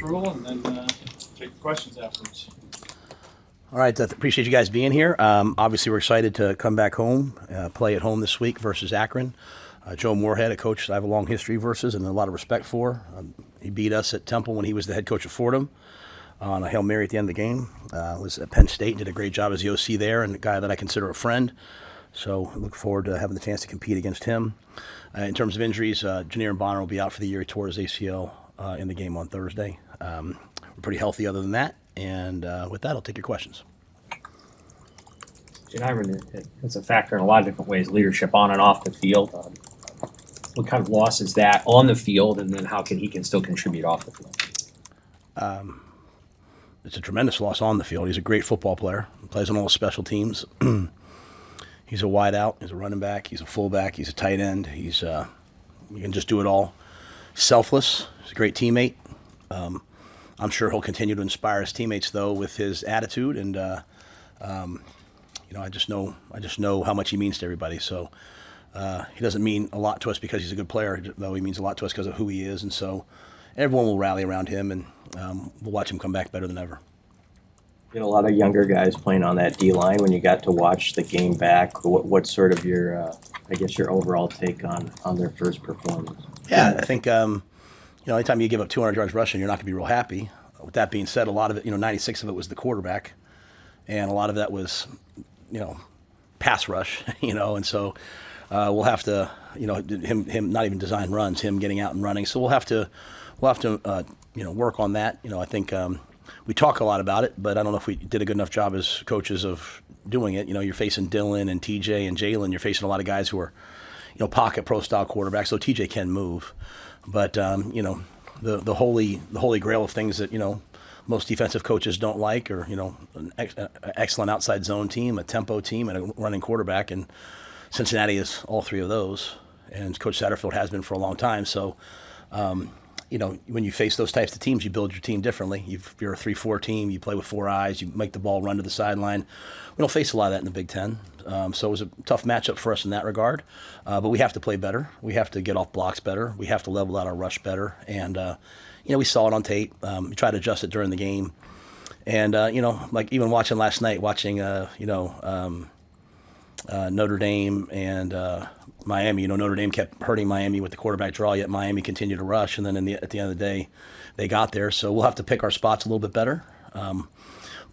Rhule, and then take the questions afterwards. All right, appreciate you guys being here. Obviously, we're excited to come back home, play at home this week versus Akron. Joe Moorhead, a coach that I have a long history versus and a lot of respect for. He beat us at Temple when he was the head coach of Fordham on a Hail Mary at the end of the game. Was at Penn State, did a great job as the OC there, and a guy that I consider a friend. So I look forward to having the chance to compete against him. In terms of injuries, Janier Bonner will be out for the year. He tore his ACL in the game on Thursday. We're pretty healthy other than that. And with that, I'll take your questions. It's a factor in a lot of different ways, leadership on and off the field. What kind of loss is that on the field, and then how he can still contribute off the field? It's a tremendous loss on the field. He's a great football player. He plays on all the special teams. He's a wideout. He's a running back. He's a fullback. He's a tight end. He can just do it all. Selfless. He's a great teammate. I'm sure he'll continue to inspire his teammates, though, with his attitude. And I just know how much he means to everybody. So he doesn't mean a lot to us because he's a good player, though he means a lot to us because of who he is. And so everyone will rally around him, and we'll watch him come back better than ever. You had a lot of younger guys playing on that D-line. When you got to watch the game back, what's sort of your overall take on their first performance? Yeah, I think, anytime you give up 200 yards rushing, you're not going to be real happy. With that being said, a lot of it, 96 of it was the quarterback, and a lot of that was, pass rush, and so we'll have to, him not even design runs, him getting out and running. So we'll have to work on that. I think we talk a lot about it, but I don't know if we did a good enough job as coaches of doing it. You're facing Dylan and TJ and Jalen. You're facing a lot of guys who are, pocket pro style quarterbacks. So TJ can move, but the holy grail of things that most defensive coaches don't like, or an excellent outside zone team, a tempo team, and a running quarterback. And Cincinnati is all three of those, and Coach Satterfield has been for a long time. So. When you face those types of teams, you build your team differently. If you're a 3-4 team, you play with four eyes, you make the ball run to the sideline. We don't face a lot of that in the Big Ten. So it was a tough matchup for us in that regard. But we have to play better. We have to get off blocks better. We have to level out our rush better. And, we saw it on tape. We tried to adjust it during the game. And, like even watching last night, Notre Dame and Miami. Notre Dame kept hurting Miami with the quarterback draw, yet Miami continued to rush. And then at the end of the day, they got there. So we'll have to pick our spots a little bit better.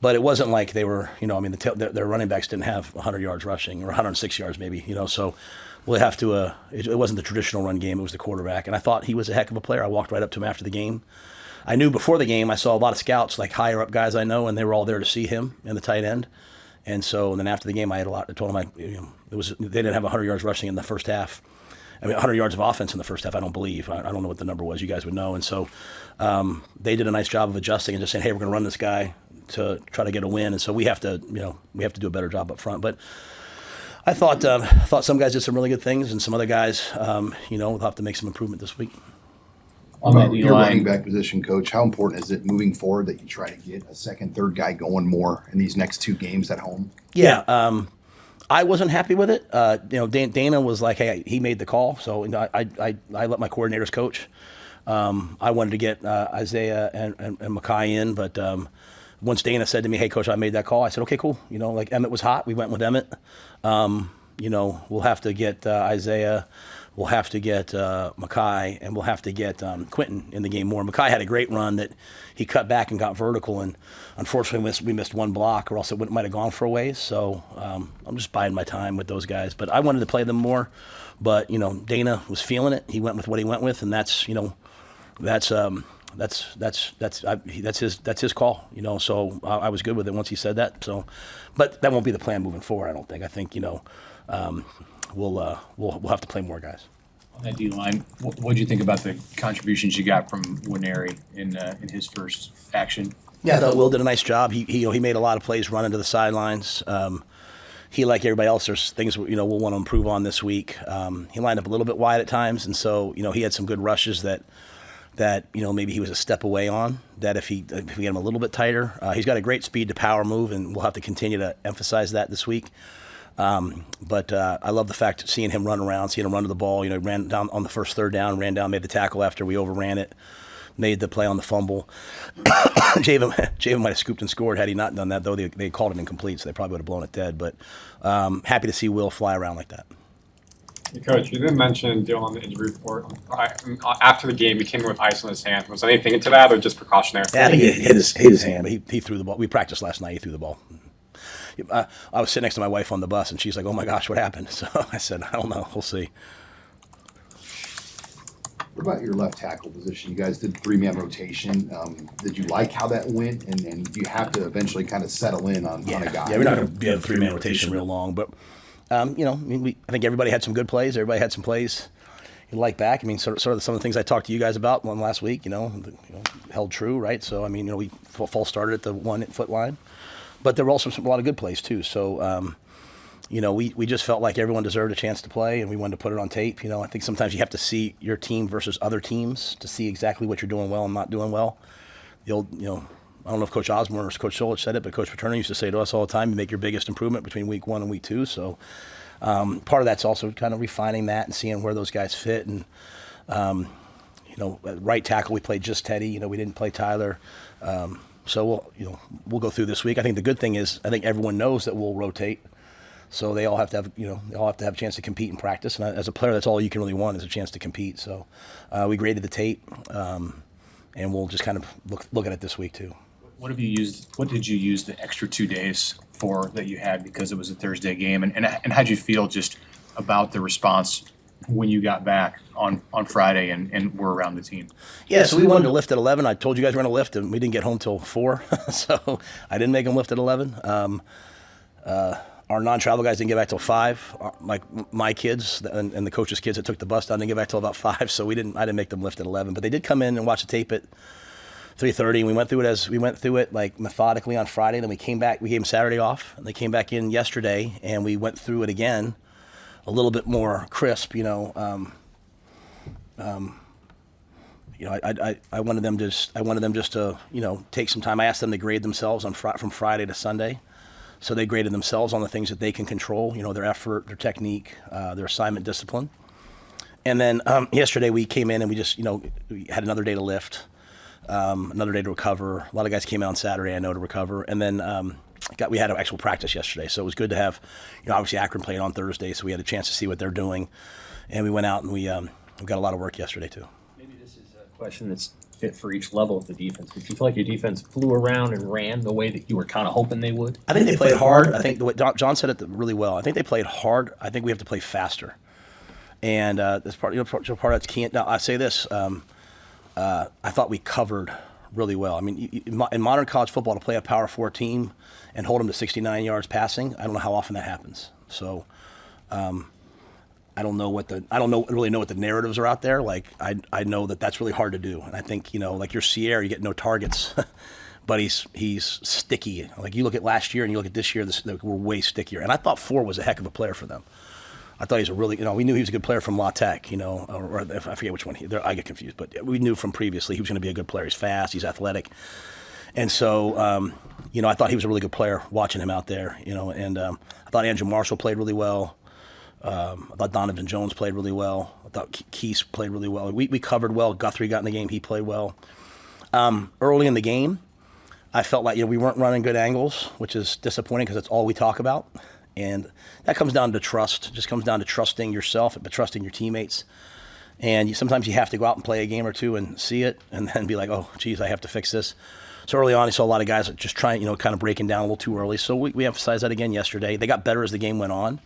But it wasn't like they were, their running backs didn't have 100 yards rushing or 106 yards maybe, So we'll have to, it wasn't the traditional run game. It was the quarterback. And I thought he was a heck of a player. I walked right up to him after the game. I knew before the game, I saw a lot of scouts, like higher up guys I know, and they were all there to see him in the tight end. And so then after the game, I told them they didn't have 100 yards rushing in the first half. 100 yards of offense in the first half, I don't believe. I don't know what the number was. You guys would know. And so they did a nice job of adjusting and just saying, hey, we're going to run this guy to try to get a win. And so we have to do a better job up front. But I thought some guys did some really good things, and some other guys, will have to make some improvement this week. On that your running back position, Coach, how important is it moving forward that you try to get a second, third guy going more in these next two games at home? Yeah, I wasn't happy with it. Dana was like, hey, he made the call, so I let my coordinators coach. I wanted to get Isaiah and Mackay in, but once Dana said to me, hey, Coach, I made that call, I said, okay, cool. Emmett was hot. We went with Emmett. We'll have to get Isaiah. We'll have to get Mackay, and we'll have to get Quentin in the game more. Mackay had a great run that he cut back and got vertical, and unfortunately we missed one block, or else it might have gone for a ways. So I'm just biding my time with those guys. But I wanted to play them more. But Dana was feeling it. He went with what he went with, and that's his call. So I was good with it once he said that. So, but that won't be the plan moving forward. I don't think. I think we'll have to play more guys. On that D-line, what did you think about the contributions you got from Winery in his first action? Yeah, I thought Will did a nice job. He made a lot of plays running to the sidelines. He, like everybody else, there's things we'll want to improve on this week. He lined up a little bit wide at times, and so he had some good rushes that maybe he was a step away on. That if we get him a little bit tighter, he's got a great speed to power move, and we'll have to continue to emphasize that this week. But I love the fact of seeing him run around, seeing him run to the ball. He ran down on the first third down, ran down, made the tackle after we overran it. made the play on the fumble. Javen might have scooped and scored had he not done that, though they called it incomplete, so they probably would have blown it dead. But happy to see Will fly around like that. Hey, Coach, you didn't mention dealing on the injury report. After the game, he came in with ice on his hand. Was anything into that or just precautionary? Yeah, I think he hit his hand, but he threw the ball. We practiced last night. He threw the ball. I was sitting next to my wife on the bus, and she's like, "Oh my gosh, what happened?" So I said, "I don't know. We'll see." What about your left tackle position? You guys did 3-man rotation. Did you like how that went? And do you have to eventually kind of settle in on a guy? Yeah, we're not going to be a 3-man rotation real long, but I think everybody had some good plays. Everybody had some plays you like back. I mean, sort of some of the things I talked to you guys about last week. Held true, right? So I mean, we false started at the 1-foot line, but there were also a lot of good plays too. So we just felt like everyone deserved a chance to play, and we wanted to put it on tape. I think sometimes you have to see your team versus other teams to see exactly what you're doing well and not doing well. The old, I don't know if Coach Osborne or Coach Solich said it, but Coach Paterno used to say to us all the time, you make your biggest improvement between week 1 and week 2. So part of that's also kind of refining that and seeing where those guys fit. And, at right tackle, we played just Teddy. We didn't play Tyler. So we'll go through this week. I think the good thing is I think everyone knows that we'll rotate. So they all have to have a chance to compete and practice. And as a player, that's all you can really want is a chance to compete. So we graded the tape, and we'll just kind of look at it this week too. What did you use the extra 2 days for that you had because it was a Thursday game? And how'd you feel just about the response when you got back on Friday and were around the team? Yeah, so we wanted to lift at 11. I told you guys we're going to lift, and we didn't get home till 4. So I didn't make them lift at 11. Our non-travel guys didn't get back till 5. Like my kids and the coaches' kids that took the bus down didn't get back till about 5. So I didn't make them lift at 11. But they did come in and watch the tape at 3:30, and we went through it like methodically on Friday. Then we came back. We gave them Saturday off, and they came back in yesterday, and we went through it again, a little bit more crisp. I wanted them just to take some time. I asked them to grade themselves from Friday to Sunday. So they graded themselves on the things that they can control, their effort, their technique, their assignment discipline. And then yesterday we came in and we just, we had another day to lift, another day to recover. A lot of guys came out on Saturday, I know, to recover. And then we had an actual practice yesterday. So it was good to have, obviously Akron played on Thursday, so we had a chance to see what they're doing. And we went out and we got a lot of work yesterday too. Maybe this is a question that's fit for each level of the defense. Did you feel like your defense flew around and ran the way that you were kind of hoping they would? I think they played hard. I think the way John said it really well. I think they played hard. I think we have to play faster. And this part of that's key. Now, I say this. I thought we covered really well. I mean, in modern college football, to play a Power 4 team and hold them to 69 yards passing, I don't know how often that happens. So I don't really know what the narratives are out there. Like I know that's really hard to do. And I think, like your Sierra, you get no targets, but he's sticky. Like you look at last year and you look at this year, we're way stickier. And I thought 4 was a heck of a player for them. I thought he was a really, we knew he was a good player from La Tech, or I forget which one. I get confused, but we knew from previously he was going to be a good player. He's fast, he's athletic. And so, I thought he was a really good player watching him out there, and I thought Andrew Marshall played really well. I thought Donovan Jones played really well. I thought Keese played really well. We covered well. Guthrie got in the game. He played well. Early in the game, I felt like we weren't running good angles, which is disappointing because that's all we talk about. And that comes down to trust. It just comes down to trusting yourself, but trusting your teammates. And sometimes you have to go out and play a game or two and see it and then be like, oh, geez, I have to fix this. So early on, I saw a lot of guys just trying, kind of breaking down a little too early. So we emphasized that again yesterday. They got better as the game went on.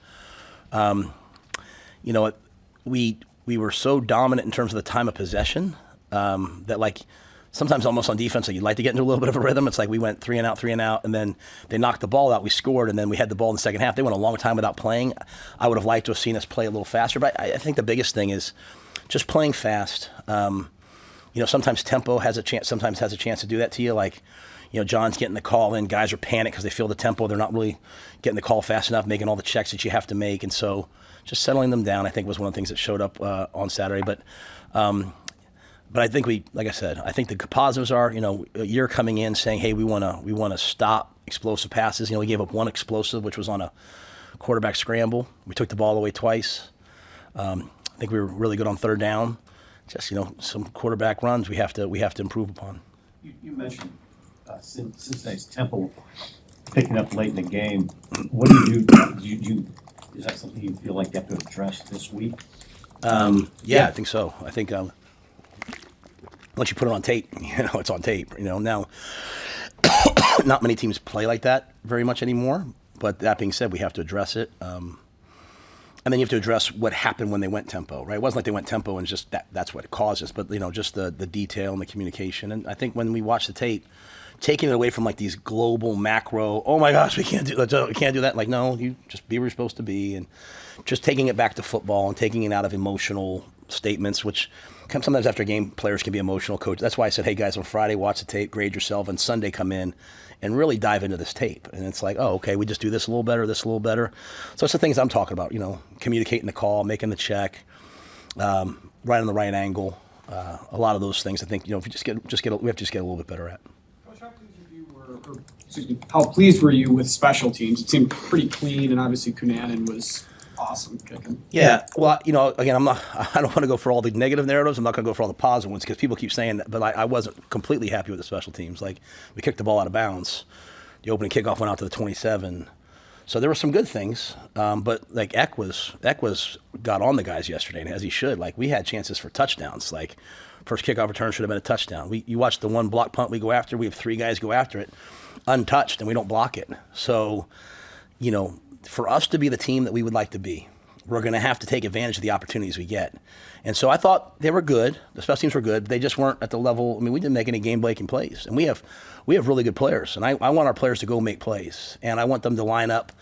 We were so dominant in terms of the time of possession that sometimes almost on defense, you'd like to get into a little bit of a rhythm. It's like we went 3 and out, and then they knocked the ball out. We scored, and then we had the ball in the second half. They went a long time without playing. I would have liked to have seen us play a little faster, but I think the biggest thing is just playing fast. Sometimes tempo has a chance to do that to you. John's getting the call in. Guys are panicked because they feel the tempo. They're not really getting the call fast enough, making all the checks that you have to make. And so just settling them down, I think, was one of the things that showed up on Saturday. But I think like I said, I think the positives are, a year coming in saying, hey, we want to stop explosive passes. We gave up one explosive, which was on a quarterback scramble. We took the ball away twice. I think we were really good on third down. just some quarterback runs we have to improve upon. You mentioned Cincinnati's tempo picking up late in the game. What do you do? Is that something you feel like you have to address this week? Yeah, I think so. I think once you put it on tape, it's on tape. Now not many teams play like that very much anymore. But that being said, we have to address it. And then you have to address what happened when they went tempo, right? It wasn't like they went tempo and just that's what it causes, but just the detail and the communication. And I think when we watch the tape, taking it away from like these global macro, oh my gosh, we can't do that. Like, no, you just be where you're supposed to be, and just taking it back to football and taking it out of emotional statements, which sometimes after a game, players can be emotional. Coach, that's why I said, hey guys, on Friday, watch the tape, grade yourself, and Sunday come in and really dive into this tape. And it's like, oh, okay, we just do this a little better, this a little better. So it's the things I'm talking about, communicating the call, making the check, right on the right angle. A lot of those things, I think, if we we have to just get a little bit better at. Coach, how pleased were you with special teams? It seemed pretty clean, and obviously Cunanan was awesome kicking. Yeah, well, again, I don't want to go for all the negative narratives. I'm not going to go for all the positive ones because people keep saying that, but I wasn't completely happy with the special teams. Like, we kicked the ball out of bounds. The opening kickoff went out to the 27. So there were some good things, but like Eck got on the guys yesterday, and as he should. Like, we had chances for touchdowns. Like, first kickoff return should have been a touchdown. You watch the one block punt we go after. We have 3 guys go after it, untouched, and we don't block it. So, for us to be the team that we would like to be, we're going to have to take advantage of the opportunities we get. And so I thought they were good. The special teams were good, but they just weren't at the level. I mean, we didn't make any game-breaking plays. And we have really good players. And I want our players to go make plays. And I want them to line up.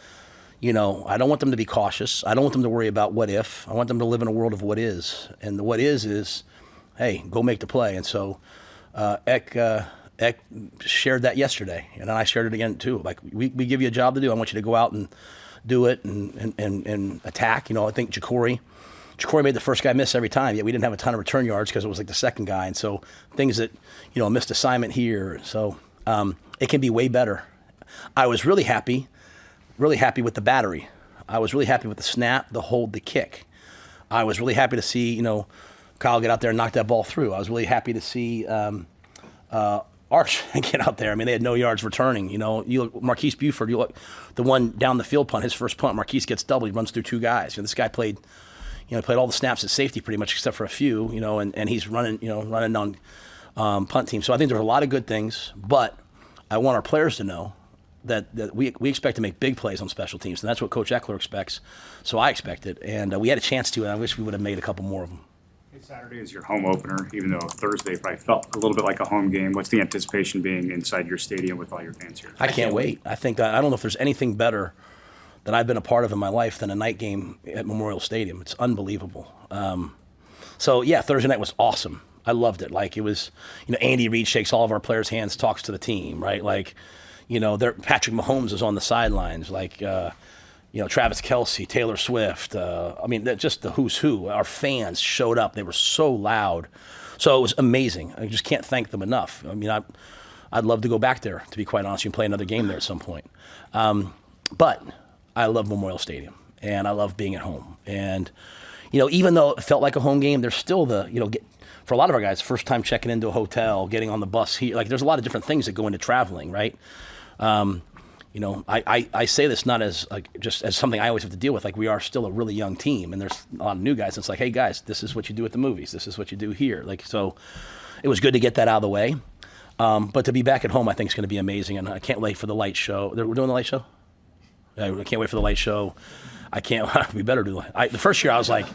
I don't want them to be cautious. I don't want them to worry about what if. I want them to live in a world of what is. And the what is, hey, go make the play. And so Eck shared that yesterday. And then I shared it again, too. Like, we give you a job to do. I want you to go out and do it and attack. I think Jacory made the first guy miss every time, yet we didn't have a ton of return yards because it was like the second guy. And so things that, a missed assignment here. So it can be way better. I was really happy with the battery. I was really happy with the snap, the hold, the kick. I was really happy to see, Kyle get out there and knock that ball through. I was really happy to see Arch get out there. I mean, they had no yards returning. You look, Marquise Buford, you look, the one down the field punt, his first punt, Marquise gets doubled. He runs through 2 guys. This guy played all the snaps at safety pretty much except for a few, and he's running on punt team. So I think there's a lot of good things, but I want our players to know that we expect to make big plays on special teams, and that's what Coach Eckler expects. So I expect it, and we had a chance to, and I wish we would have made a couple more of them. Saturday is your home opener, even though Thursday probably felt a little bit like a home game. What's the anticipation being inside your stadium with all your fans here? I can't wait. I think that I don't know if there's anything better that I've been a part of in my life than a night game at Memorial Stadium. It's unbelievable. So yeah, Thursday night was awesome. I loved it. Like, it was, Andy Reid shakes all of our players' hands, talks to the team, right? Like, Patrick Mahomes is on the sidelines, like, Travis Kelce, Taylor Swift. Just the who's who. Our fans showed up. They were so loud. So it was amazing. I just can't thank them enough. I mean, I'd love to go back there, to be quite honest, and play another game there at some point. But I love Memorial Stadium, and I love being at home. And, even though it felt like a home game, there's still for a lot of our guys, first time checking into a hotel, getting on the bus here. Like, there's a lot of different things that go into traveling, right? I say this not as just as something I always have to deal with. Like, we are still a really young team, and there's a lot of new guys. It's like, hey guys, this is what you do at the movies. This is what you do here. Like, so it was good to get that out of the way. But to be back at home, I think is going to be amazing, and I can't wait for the light show. We're doing the light show. I can't wait for the light show. I can't. We better do the first year. I was like,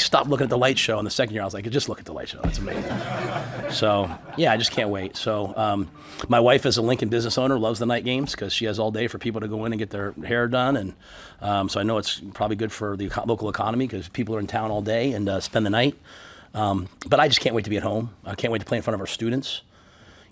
stop looking at the light show. And the second year, I was like, just look at the light show. It's amazing. So, yeah, I just can't wait. So, my wife, as a Lincoln business owner, loves the night games because she has all day for people to go in and get their hair done. And so I know it's probably good for the local economy because people are in town all day and spend the night. But I just can't wait to be at home. I can't wait to play in front of our students.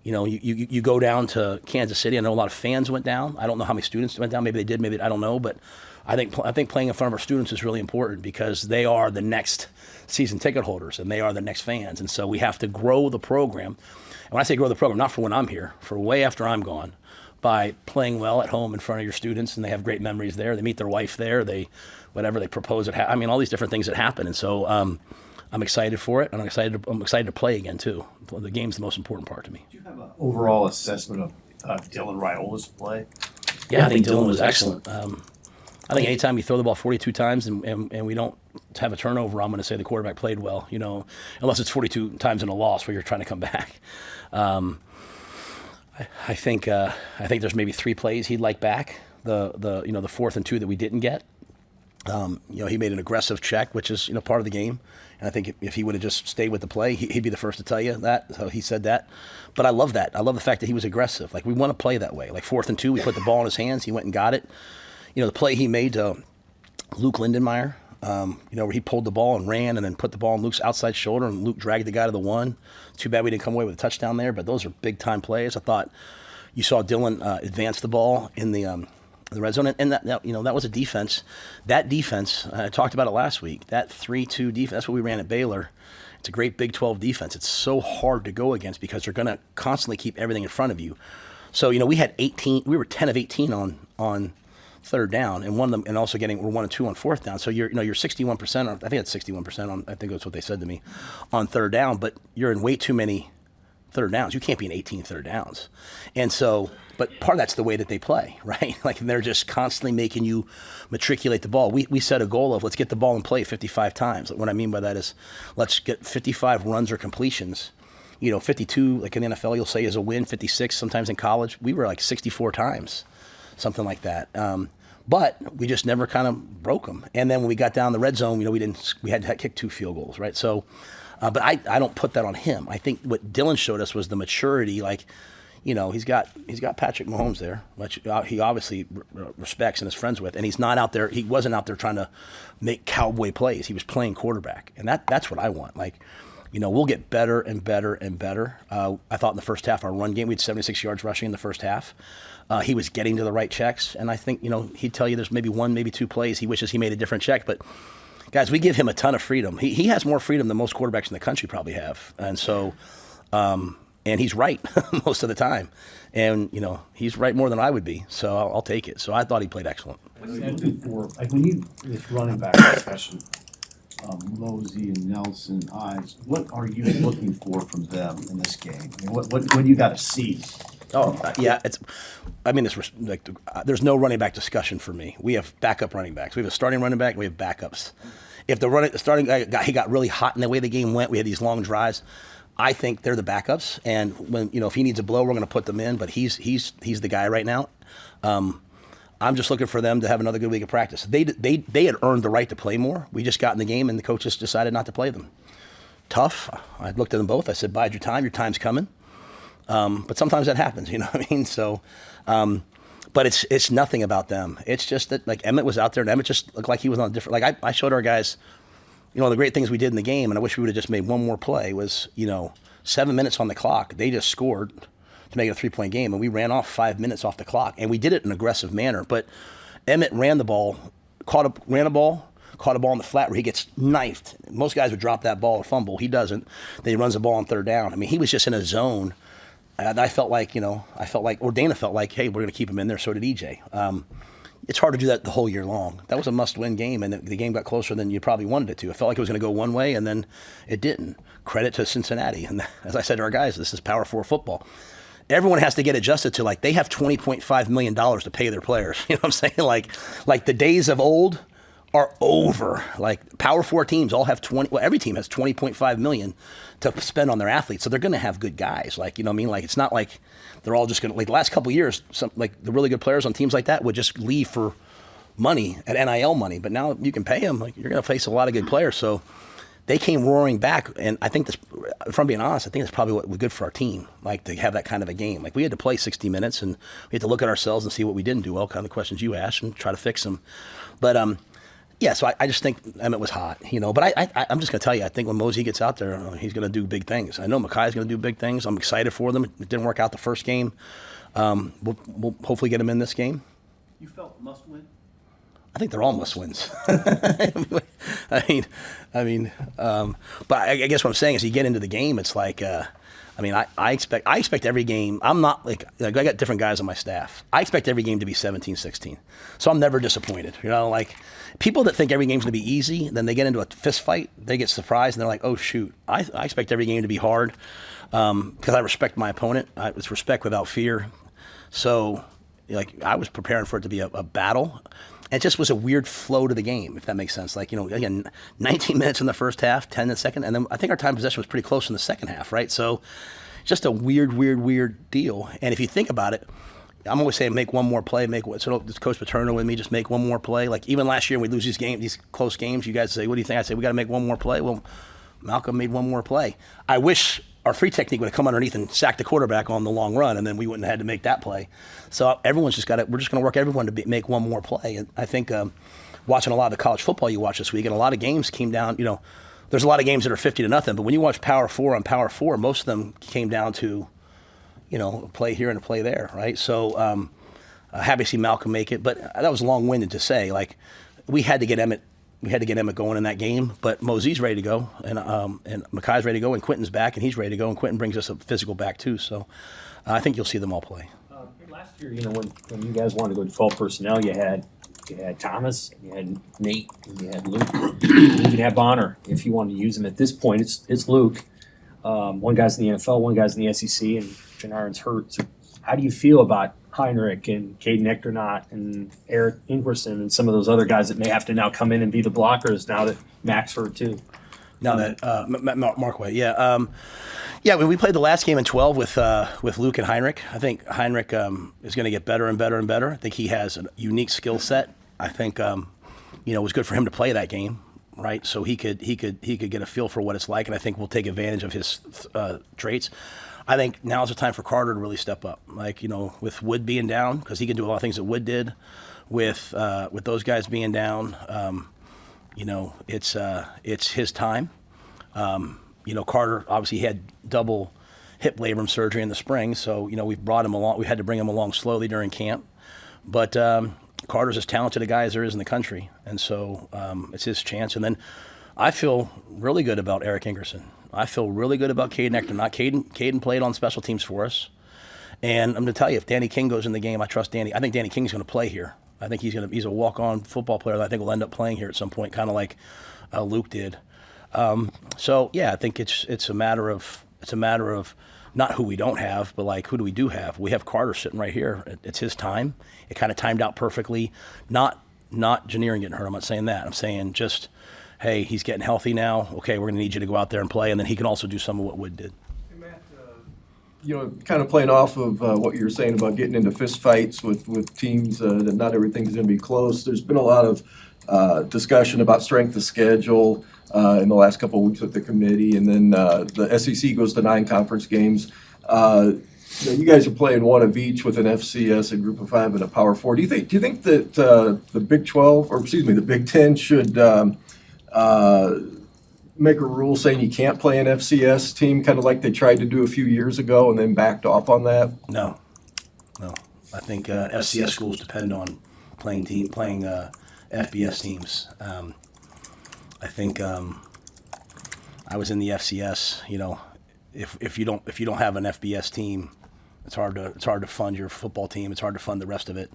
You go down to Kansas City. I know a lot of fans went down. I don't know how many students went down. Maybe they did. Maybe I don't know. But I think playing in front of our students is really important because they are the next season ticket holders and they are the next fans. And so we have to grow the program. And when I say grow the program, not for when I'm here, for way after I'm gone, by playing well at home in front of your students, and they have great memories there. They meet their wife there. They propose at all these different things that happen. And so I'm excited for it, and I'm excited to play again too. The game's the most important part to me. Do you have an overall assessment of Dylan Raiola's play? Yeah, I think Dylan was excellent. I think anytime you throw the ball 42 times and we don't have a turnover, I'm going to say the quarterback played well, unless it's 42 times in a loss where you're trying to come back. I think there's maybe 3 plays he'd like back. The 4th and 2 that we didn't get. He made an aggressive check, which is part of the game. And I think if he would have just stayed with the play, he'd be the first to tell you that. So he said that. But I love that. I love the fact that he was aggressive. Like, we want to play that way. Like 4th and 2, we put the ball in his hands. He went and got it. The play he made to Luke Lindenmeyer, where he pulled the ball and ran and then put the ball on Luke's outside shoulder and Luke dragged the guy to the 1. Too bad we didn't come away with a touchdown there, but those are big-time plays. I thought you saw Dylan advance the ball in the red zone, and that was a defense. That defense, I talked about it last week, that 3-2 defense, that's what we ran at Baylor. It's a great Big 12 defense. It's so hard to go against because they're going to constantly keep everything in front of you. So, we had 18, we were 10 of 18 on 3rd down, and one of them, and also we're 1 of 2 on 4th down. So you're 61%, I think it's 61% on, I think that's what they said to me, on 3rd down, but you're in way too many 3rd downs. You can't be in 18 3rd downs. And so, but part of that's the way that they play, right? Like, they're just constantly making you matriculate the ball. We set a goal of let's get the ball in play 55 times. What I mean by that is let's get 55 runs or completions. 52, like in the NFL, you'll say is a win, 56 sometimes in college. We were like 64 times. Something like that. But we just never kind of broke them. And then when we got down the red zone, we had to kick 2 field goals, right? So, but I don't put that on him. I think what Dylan showed us was the maturity. Like, he's got Patrick Mahomes there, which he obviously respects and is friends with. And he's not out there. He wasn't out there trying to make cowboy plays. He was playing quarterback, and that's what I want. Like, we'll get better and better and better. I thought in the first half, our run game, we had 76 yards rushing in the first half. He was getting to the right checks, and I think, he'd tell you there's maybe 1, maybe 2 plays he wishes he made a different check. But, guys, we give him a ton of freedom. He has more freedom than most quarterbacks in the country probably have. And so, and he's right most of the time. And, he's right more than I would be, so I'll take it. So I thought he played excellent. What are you looking for, like when this running back discussion, Mosey and Nelson, Ives, what are you looking for from them in this game? I mean, what do you got to see? Oh, yeah. There's no running back discussion for me. We have backup running backs. We have a starting running back, and we have backups. If the starting guy he got really hot in the way the game went, we had these long drives. I think they're the backups, and when if he needs a blow, we're going to put them in. But he's the guy right now. I'm just looking for them to have another good week of practice. They had earned the right to play more. We just got in the game, and the coaches decided not to play them. Tough. I looked at them both. I said, "Bide your time. Your time's coming." But sometimes that happens, you know what I mean? So, but it's nothing about them. It's just that, like, Emmett was out there, and Emmett just looked like he was on a different, like, I showed our guys, the great things we did in the game, and I wish we would have just made one more play, was, 7 minutes on the clock. They just scored to make it a 3-point game, and we ran off 5 minutes off the clock, and we did it in an aggressive manner. But Emmett ran the ball, caught a ball in the flat where he gets knifed. Most guys would drop that ball or fumble. He doesn't. Then he runs the ball on 3rd down. I mean, he was just in a zone. And I felt like, or Dana felt like, hey, we're going to keep him in there. So did EJ. It's hard to do that the whole year long. That was a must-win game, and the game got closer than you probably wanted it to. It felt like it was going to go one way, and then it didn't. Credit to Cincinnati. And as I said to our guys, this is Power 4 football. Everyone has to get adjusted to, like, they have $20.5 million to pay their players. You know what I'm saying? Like the days of old are over. Like, Power 4 teams all have every team has $20.5 million to spend on their athletes. So they're going to have good guys. Like, you know what I mean? Like, it's not like they're all just going to, like, the last couple of years, like, the really good players on teams like that would just leave for money, at NIL money. But now you can pay them. Like, you're going to face a lot of good players. So they came roaring back. And I think this, if I'm being honest, I think that's probably what was good for our team, like, to have that kind of a game. Like, we had to play 60 minutes, and we had to look at ourselves and see what we didn't do well, kind of the questions you asked, and try to fix them. But, yeah, so I just think Emmett was hot, But I'm just going to tell you, I think when Mosey gets out there, he's going to do big things. I know Makai's going to do big things. I'm excited for them. It didn't work out the first game. We'll hopefully get him in this game. You felt must win? I think they're all must wins. But I guess what I'm saying is you get into the game, it's like, mean, I expect every game. I'm not like I got different guys on my staff. I expect every game to be 17-16. So I'm never disappointed. You know, like people that think every game's going to be easy, then they get into a fist fight, they get surprised, and they're like, oh, shoot. I expect every game to be hard because I respect my opponent. It's respect without fear. So, like, I was preparing for it to be a battle. It just was a weird flow to the game, if that makes sense. Like, you know, again, 19 minutes in the first half, 10 in the second, and then I think our time possession was pretty close in the second half, right? So just a weird deal. And if you think about it, I'm always saying make one more play, so Coach Paterno with me, just make one more play. Like even last year when we lose these close games, you guys say, what do you think? I say, we got to make one more play. Well, Malcolm made one more play. I wish our free technique would have come underneath and sacked the quarterback on the long run, and then we wouldn't have had to make that play. So everyone's just got to. We're just going to work everyone to make one more play. And I think watching a lot of the college football you watch this week, and a lot of games came down. You know, there's a lot of games that are 50-0, but when you watch Power 4 on Power 4, most of them came down to, you know, a play here and a play there, right? So happy to see Malcolm make it, but that was long-winded to say. Like we had to get Emmett. We had to get Emmett going in that game, but Mosey's ready to go, and Makai's ready to go, and Quentin's back, and he's ready to go, and Quentin brings us a physical back too. So I think you'll see them all play. Last year, you know, when you guys wanted to go to 12 personnel, you had Thomas, and you had Nate, and you had Luke. You could have Bonner if you wanted to use him. At this point, it's Luke. One guy's in the NFL, one guy's in the SEC, and Janarin's hurt. So how do you feel about Heinrich and Caden Ectornott and Eric Ingerson and some of those other guys that may have to now come in and be the blockers now that Mac's hurt too? Now that Markway, yeah. Yeah, when we played the last game in 12 with Luke and Heinrich, I think Heinrich is going to get better and better and better. I think he has a unique skill set. I think you know, it was good for him to play that game, right? So he could get a feel for what it's like, and I think we'll take advantage of his traits. I think now's the time for Carter to really step up. Like, you know, with Wood being down, because he can do a lot of things that Wood did. With those guys being down, you know, it's his time. You know, Carter obviously had double hip labrum surgery in the spring, so you know we brought him along. We had to bring him along slowly during camp, but Carter's as talented a guy as there is in the country, and so it's his chance. And then I feel really good about Eric Ingerson. I feel really good about Caden Ectornott. Caden played on special teams for us. And I'm going to tell you, if Danny King goes in the game, I trust Danny. I think Danny King's going to play here. I think he's a walk-on football player that I think will end up playing here at some point, kind of like Luke did. So yeah, I think it's a matter of not who we don't have, but like who do we do have? We have Carter sitting right here. It's his time. It kind of timed out perfectly. Not Janirin getting hurt. I'm not saying that. I'm saying just, hey, he's getting healthy now. Okay, we're going to need you to go out there and play, and then he can also do some of what Wood did. Hey, Matt, you know, kind of playing off of what you were saying about getting into fist fights with teams, that not everything's going to be close. There's been a lot of discussion about strength of schedule in the last couple of weeks with the committee, and then the SEC goes to 9 conference games. You know, you guys are playing one of each with an FCS, a Group of 5, and a Power 4. Do you think that the Big 12, or excuse me, the Big 10 should make a rule saying you can't play an FCS team, kind of like they tried to do a few years ago and then backed off on that? No. I think FCS schools depend on playing FBS teams. I think I was in the FCS. You know, if you don't have an FBS team, it's hard to fund your football team. It's hard to fund the rest of it.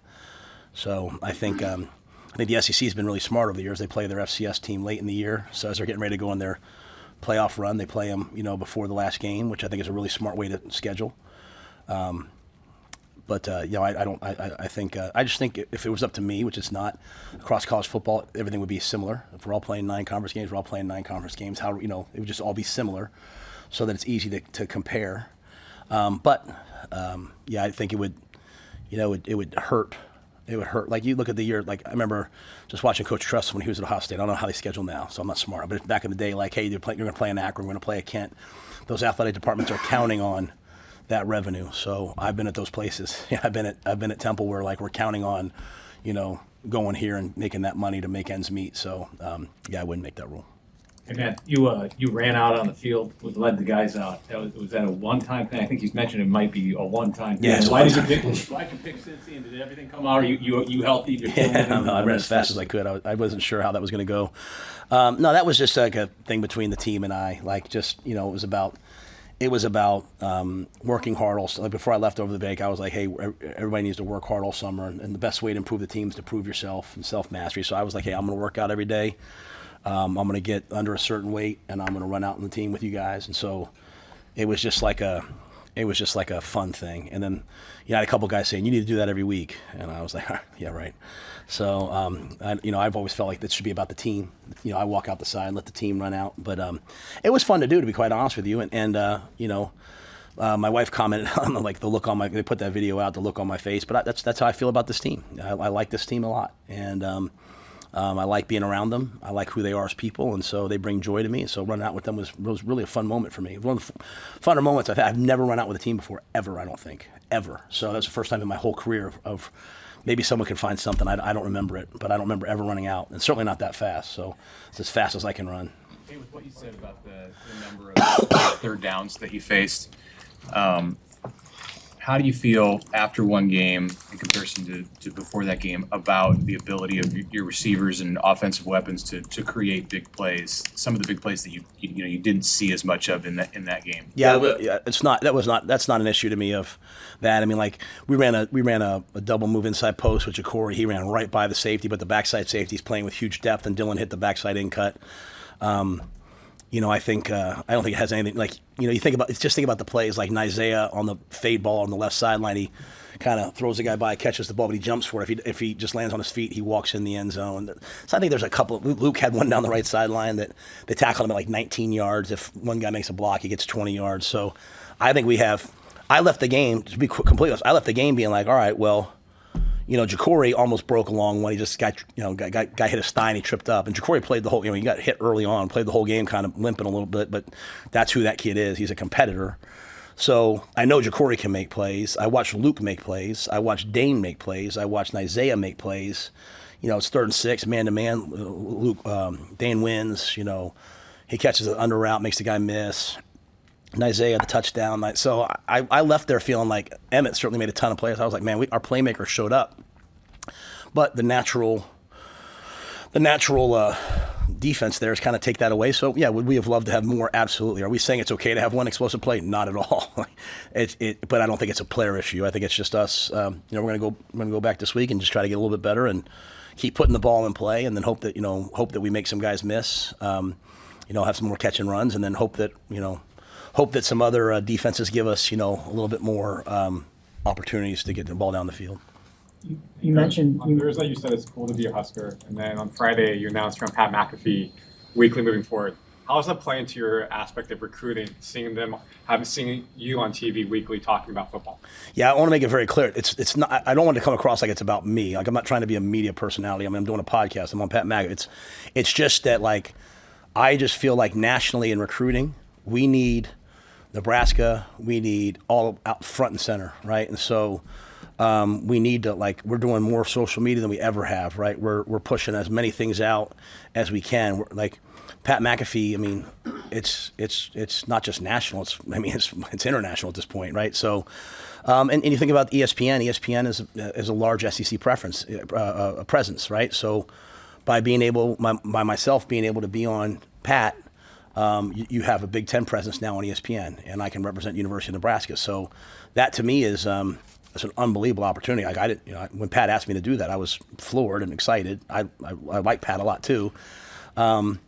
So I think the SEC has been really smart over the years. They play their FCS team late in the year, so as they're getting ready to go on their playoff run, they play them, you know, before the last game, which I think is a really smart way to schedule. But you know, I just think if it was up to me, which it's not, across college football, everything would be similar. If we're all playing 9 conference games, we're all playing 9 conference games. How, you know, it would just all be similar, so that it's easy to compare. Yeah, I think it would, you know, it would hurt. It would hurt. Like, you look at the year, like, I remember just watching Coach Truss when he was at Ohio State. I don't know how they schedule now, so I'm not smart. But back in the day, like, hey, you're going to play in Akron, we're going to play at Kent. Those athletic departments are counting on that revenue. So I've been at those places. Yeah, I've been at Temple where, like, we're counting on, you know, going here and making that money to make ends meet. So yeah, I wouldn't make that rule. Hey, Matt, you ran out on the field, led the guys out. Was that a one-time thing? I think he's mentioned it might be a one-time thing. Yeah, why did you pick Cincy, and did everything come out? Are you healthy? Yeah, no, I ran as fast as I could. I wasn't sure how that was going to go. No, that was just like a thing between the team and I. Like, just, you know, it was about it was about working hard. Also, like before I left over the break, I was like, hey, everybody needs to work hard all summer, and the best way to improve the team is to prove yourself and self-mastery. So I was like, hey, I'm going to work out every day. I'm going to get under a certain weight, and I'm going to run out on the team with you guys. And so it was just like a fun thing. And then I had a couple guys saying, you need to do that every week. And I was like, yeah, right. So, I've always felt like this should be about the team. I walk out the side and let the team run out. But it was fun to do, to be quite honest with you. And my wife commented on the look on they put that video out, the look on my face. But that's how I feel about this team. I like this team a lot. And I like being around them. I like who they are as people, and so they bring joy to me. And so running out with them was really a fun moment for me. It was one of the funner moments I've never run out with a team before, ever, I don't think, ever. So that's the first time in my whole career of maybe someone could find something. I don't remember it, but I don't remember ever running out, and certainly not that fast. So it's as fast as I can run. Hey, with what you said about the number of third downs that you faced, how do you feel after one game in comparison to before that game about the ability of your receivers and offensive weapons to create big plays? Some of the big plays that you didn't see as much of in that game. Yeah, that's not an issue to me of that. I mean, like we ran a double move inside post with Ja'Cory. He ran right by the safety, but the backside safety's playing with huge depth, and Dylan hit the backside in cut. I think I don't think it has anything you think about the plays like Isaiah on the fade ball on the left sideline. He kind of throws the guy by, catches the ball, but he jumps for it. If he just lands on his feet, he walks in the end zone. So I think there's a couple. Luke had one down the right sideline that they tackled him at like 19 yards. If one guy makes a block, he gets 20 yards. So I think I left the game, to be completely honest, I left the game being like, all right, well, Ja'Cory almost broke along when he just got hit his thigh and he tripped up. And Ja'Cory played the whole, he got hit early on, played the whole game kind of limping a little bit, but that's who that kid is. He's a competitor. So I know Ja'Cory can make plays. I watched Luke make plays. I watched Dane make plays. I watched Isaiah make plays. It's 3rd and 6, man-to-man. Luke, Dane wins. He catches an under route, makes the guy miss. And Isaiah, the touchdown. So I left there feeling like Emmett certainly made a ton of plays. I was like, man, our playmakers showed up. But the natural defense there is kind of take that away. So, yeah, would we have loved to have more? Absolutely. Are we saying it's okay to have one explosive play? Not at all. But I don't think it's a player issue. I think it's just us. We're going to go back this week and just try to get a little bit better and keep putting the ball in play, and then hope that we make some guys miss. Have some more catch and runs, and then hope that some other defenses give us, a little bit more opportunities to get the ball down the field. You mentioned on Thursday you said it's cool to be a Husker, and then on Friday you announced from Pat McAfee weekly moving forward. How does that play into your aspect of recruiting, seeing you on TV weekly talking about football? Yeah, I want to make it very clear. It's not. I don't want to come across like it's about me. Like I'm not trying to be a media personality. I mean, I'm doing a podcast. I'm on Pat McAfee. It's just that I just feel like nationally in recruiting we need Nebraska. We need all out front and center, right? And so. We need to we're doing more social media than we ever have, right? We're pushing as many things out as we can. Pat McAfee. I mean, it's not just national. It's international at this point, right? So, and you think about ESPN. ESPN is a large SEC presence, right? So, by myself being able to be on Pat, you have a Big Ten presence now on ESPN, and I can represent University of Nebraska. So, that to me is. It's an unbelievable opportunity. When Pat asked me to do that, I was floored and excited. I like Pat a lot too, but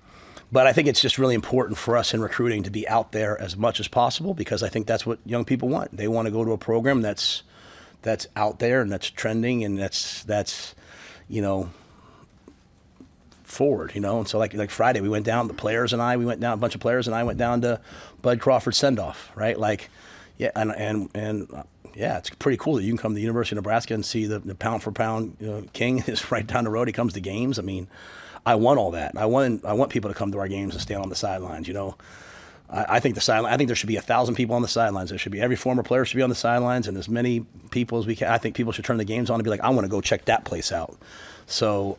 I think it's just really important for us in recruiting to be out there as much as possible because I think that's what young people want. They want to go to a program that's out there and that's trending and that's forward. And so like Friday we went down. A bunch of players and I went down to Bud Crawford's send off. Right, yeah, and yeah, it's pretty cool that you can come to the University of Nebraska and see the pound for pound king is right down the road. He comes to games. I mean, I want all that. I want people to come to our games and stand on the sidelines. I think I think there should be 1,000 people on the sidelines. There should be every former player should be on the sidelines, and as many people as we can. I think people should turn the games on and be like, I want to go check that place out. So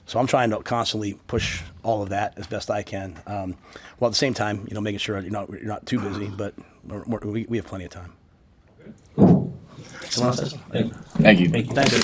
So I'm trying to constantly push all of that as best I can. While at the same time, making sure you're not too busy, but we have plenty of time. Thank you. Thank you.